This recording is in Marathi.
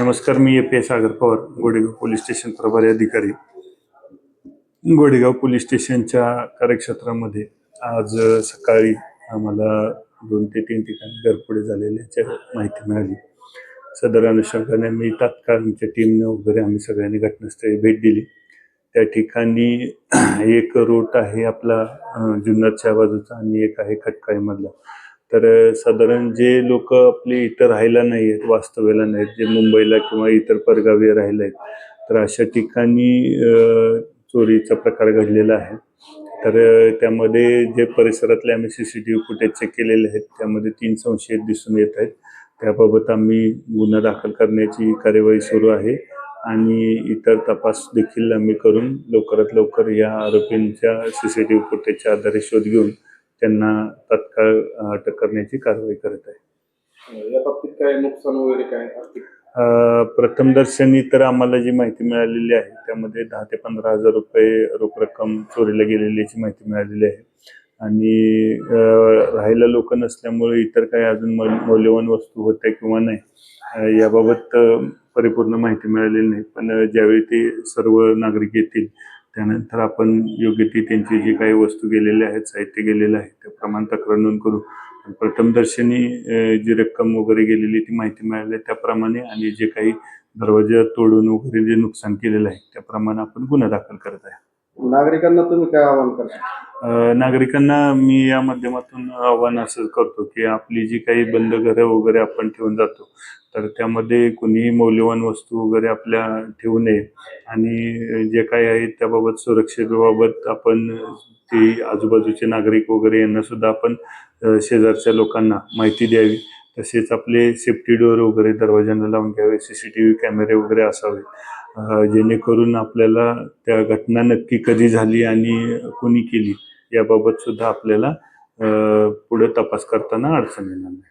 नमस्कार. मी ए.पी.एस. सागर पवार, गोडेगाव पोलीस स्टेशन प्रभारी अधिकारी. गोडेगाव पोलीस स्टेशनच्या कार्यक्षेत्रामध्ये आज सकाळी आम्हाला 2 ते 3 ठिकाणी घरफोडी झालेल्याची माहिती मिळाली. सदर अनुषंगाने आम्ही तात्काळ आमच्या टीमनं वगैरे आम्ही सगळ्यांनी घटनास्थळी भेट दिली. त्या ठिकाणी एक रूट आहे आपला जुन्नरच्या बाजूचा आणि एक आहे खटकाळीमधला. तर साधारण जे लोक आपले इथं राहायला नाही आहेत, वास्तव्याला नाहीत, जे मुंबईला किंवा इतर परगावी राहिला आहेत, तर अशा ठिकाणी चोरीचा प्रकार घडलेला आहे. तर त्यामध्ये जे परिसरातले आम्ही CCTV फुटेज चेक केलेले आहेत, त्यामध्ये 3 संशयित दिसून येत आहेत. त्याबाबत आम्ही गुन्हा दाखल करण्याची कार्यवाही सुरू आहे आणि इतर तपास देखील आम्ही करून लवकरात लवकर या आरोपींच्या CCTV फुटेजच्या आधारे शोध घेऊन त्यांना तात्काळ अटक करण्याची कारवाई करत आहे. या बाबतीत काय नुकसान वगैरे काय आर्थिक? प्रथमदर्शनी तर आम्हाला जी माहिती मिळालेली आहे त्यामध्ये 10 ते 15 हजार रुपये रोख रक्कम चोरीला गेलेल्याची माहिती मिळालेली आहे आणि राहायला लोक नसल्यामुळे इतर काही अजून मौल्यवान वस्तू होत्या किंवा नाही याबाबत परिपूर्ण माहिती मिळालेली नाही. पण ज्यावेळी ते सर्व नागरिक येतील त्यानंतर आपण योग्य ती त्यांची जी काही वस्तू गेलेल्या आहेत, साहित्य गेलेलं आहे त्याप्रमाणे तक्रार नोंद करू. प्रथमदर्शनी जी रक्कम वगैरे गेलेली ती माहिती मिळाली त्याप्रमाणे आणि जे काही दरवाजा तोडून वगैरे जे नुकसान केलेलं आहे त्याप्रमाणे आपण गुन्हा दाखल करत आहे. नागरिकांना तुम्ही काय आवाहन करता? नागरिकांना मी या माध्यमातून आव्हान असं करतो की आपली जी काही बंद घरं वगैरे आपण ठेवून जातो तर त्यामध्ये कोणीही मौल्यवान वस्तू वगैरे आपल्या ठेवू नये आणि जे काही आहे त्याबाबत सुरक्षेबाबत आपण ते आजूबाजूचे नागरिक वगैरे यांना सुद्धा आपण शेजारच्या लोकांना माहिती द्यावी. तसेच आपले सेफ्टी डोअर वगैरे दरवाजांना लावून घ्यावे, CCTV कॅमेरे वगैरे असावे जेणेकरून आपल्याला त्या घटना नक्की कधी झाली आणि कोणी केली याबाबत सुद्धा आपल्याला पुढे तपास करताना अडचण येणार नाही.